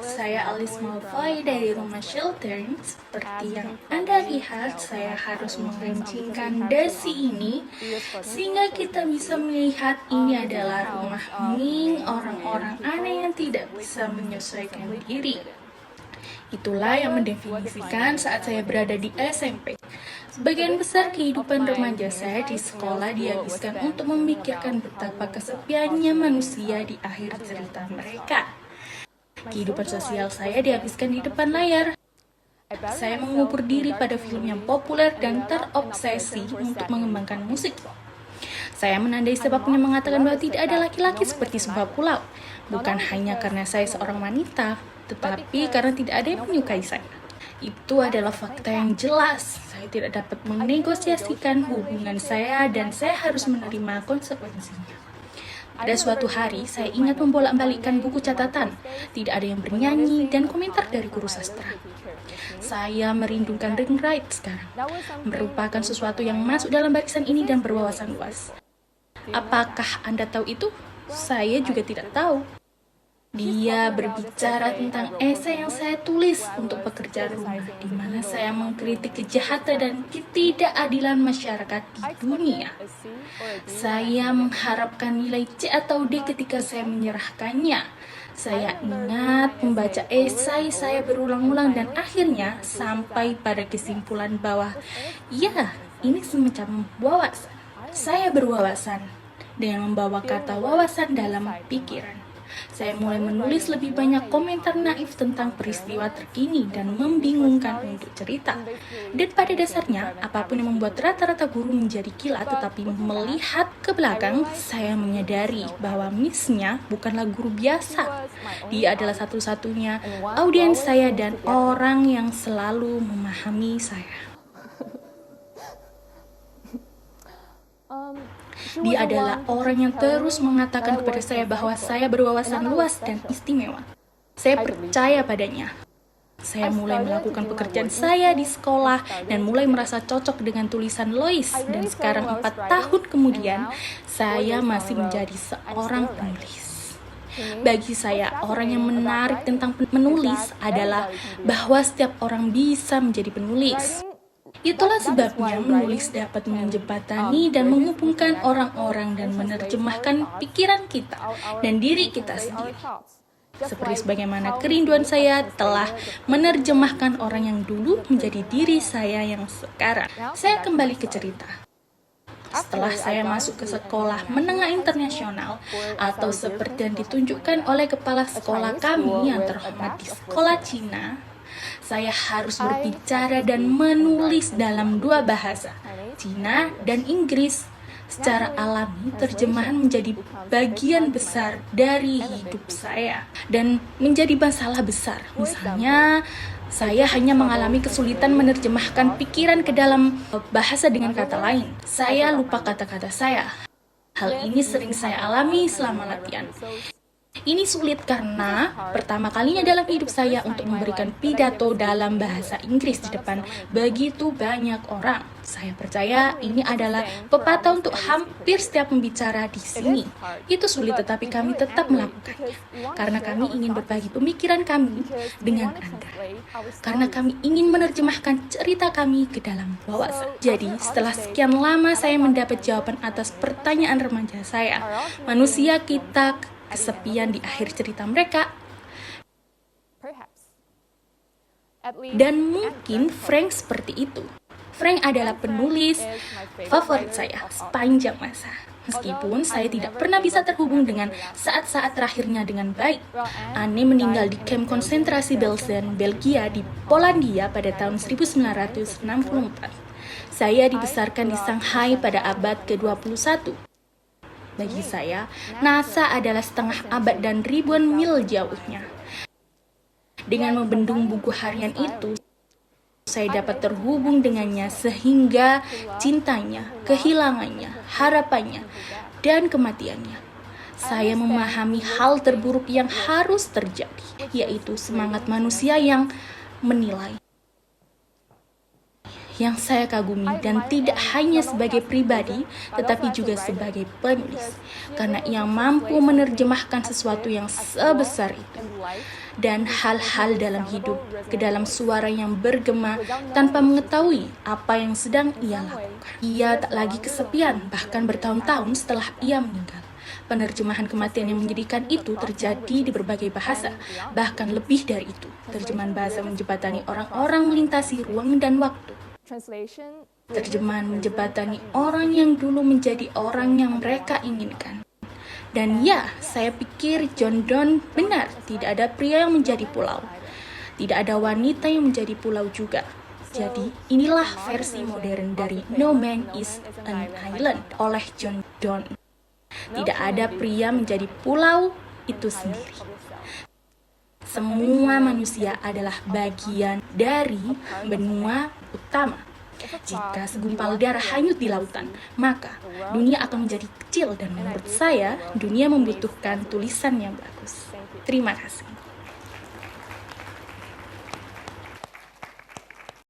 saya Alice Malfoy dari Rumah Chiltern. Seperti yang Anda lihat, saya harus mengencingkan dasi ini sehingga kita bisa melihat ini adalah rumah Ming, orang-orang aneh yang tidak bisa menyesuaikan diri. Itulah yang mendefinisikan saat saya berada di SMP. Sebagian besar kehidupan remaja saya di sekolah dihabiskan untuk memikirkan betapa kesepiannya manusia di akhir cerita mereka. Kehidupan sosial saya dihabiskan di depan layar. Saya mengubur diri pada film yang populer dan terobsesi untuk mengembangkan musik. Saya menandai siapapun yang mengatakan bahwa tidak ada laki-laki seperti sebuah pulau. Bukan hanya karena saya seorang wanita, tetapi karena tidak ada yang menyukai saya. Itu adalah fakta yang jelas. Saya tidak dapat menegosiasikan hubungan saya dan saya harus menerima konsekuensinya. Pada suatu hari, saya ingat membolak-balikkan buku catatan. Tidak ada yang bernyanyi dan komentar dari guru sastra. Saya merindukan ring ride sekarang. Merupakan sesuatu yang masuk dalam barisan ini dan berwawasan luas. Apakah Anda tahu itu? Saya juga tidak tahu. Dia berbicara tentang esai yang saya tulis untuk pekerjaan rumah, di mana saya mengkritik kejahatan dan ketidakadilan masyarakat di dunia. Saya mengharapkan nilai C atau D ketika saya menyerahkannya. Saya ingat membaca esai saya berulang-ulang dan akhirnya sampai pada kesimpulan bahwa, ya, ini semacam wawasan. Saya berwawasan dengan membawa kata wawasan dalam pikiran. Saya mulai menulis lebih banyak komentar naif tentang peristiwa terkini dan membingungkan untuk cerita. Dan pada dasarnya, apapun yang membuat rata-rata guru menjadi gila, tetapi melihat ke belakang, saya menyadari bahwa Miss-nya bukanlah guru biasa. Dia adalah satu-satunya audiens saya dan orang yang selalu memahami saya. Dia adalah orang yang terus mengatakan kepada saya bahwa saya berwawasan luas dan istimewa. Saya percaya padanya. Saya mulai melakukan pekerjaan saya di sekolah dan mulai merasa cocok dengan tulisan Lois. Dan sekarang 4 tahun kemudian, saya masih menjadi seorang penulis. Bagi saya, orang yang menarik tentang menulis adalah bahwa setiap orang bisa menjadi penulis. Itulah sebabnya menulis dapat menjembatani dan menghubungkan orang-orang dan menerjemahkan pikiran kita dan diri kita sendiri. Seperti sebagaimana kerinduan saya telah menerjemahkan orang yang dulu menjadi diri saya yang sekarang. Saya kembali ke cerita. Setelah saya masuk ke sekolah menengah internasional atau seperti yang ditunjukkan oleh kepala sekolah kami yang terhormat di sekolah Cina, saya harus berbicara dan menulis dalam 2 bahasa, Cina dan Inggris. Secara alami, terjemahan menjadi bagian besar dari hidup saya dan menjadi masalah besar. Misalnya, saya hanya mengalami kesulitan menerjemahkan pikiran ke dalam bahasa dengan kata lain. Saya lupa kata-kata saya. Hal ini sering saya alami selama latihan. Ini sulit karena pertama kalinya dalam hidup saya untuk memberikan pidato dalam bahasa Inggris di depan begitu banyak orang. Saya percaya ini adalah pepatah untuk hampir setiap pembicara di sini. Itu sulit, tetapi kami tetap melakukannya. Karena kami ingin berbagi pemikiran kami dengan Anda. Karena kami ingin menerjemahkan cerita kami ke dalam wawasan. Jadi, setelah sekian lama saya mendapat jawaban atas pertanyaan remaja saya, manusia kita kesepian di akhir cerita mereka. Dan mungkin Frank seperti itu. Frank adalah penulis favorit saya sepanjang masa. Meskipun saya tidak pernah bisa terhubung dengan saat-saat terakhirnya dengan baik. Anne meninggal di kamp konsentrasi Belsen, Belgia di Polandia pada tahun 1964. Saya dibesarkan di Shanghai pada abad ke-21. Bagi saya, NASA adalah setengah abad dan ribuan mil jauhnya. Dengan membendung buku harian itu, saya dapat terhubung dengannya sehingga cintanya, kehilangannya, harapannya, dan kematiannya. Saya memahami hal terburuk yang harus terjadi, yaitu semangat manusia yang menilai. yang saya kagumi, dan tidak hanya sebagai pribadi, tetapi juga sebagai penulis, karena ia mampu menerjemahkan sesuatu yang sebesar itu dan hal-hal dalam hidup ke dalam suara yang bergema tanpa mengetahui apa yang sedang ia lakukan. Ia tak lagi kesepian, bahkan bertahun-tahun setelah ia meninggal. Penerjemahan kematian yang menyedihkan itu terjadi di berbagai bahasa, bahkan lebih dari itu. Terjemahan bahasa menjembatani orang-orang melintasi ruang dan waktu. Terjemahan menjembatani orang yang dulu menjadi orang yang mereka inginkan. Dan ya, saya pikir John Donne benar, tidak ada pria yang menjadi pulau. Tidak ada wanita yang menjadi pulau juga. Jadi, inilah versi modern dari No Man is an Island oleh John Donne. Tidak ada pria menjadi pulau itu sendiri. Semua manusia adalah bagian dari benua utama. Jika segumpal darah hanyut di lautan, maka dunia akan menjadi kecil, dan menurut saya, dunia membutuhkan tulisan yang bagus. Terima kasih.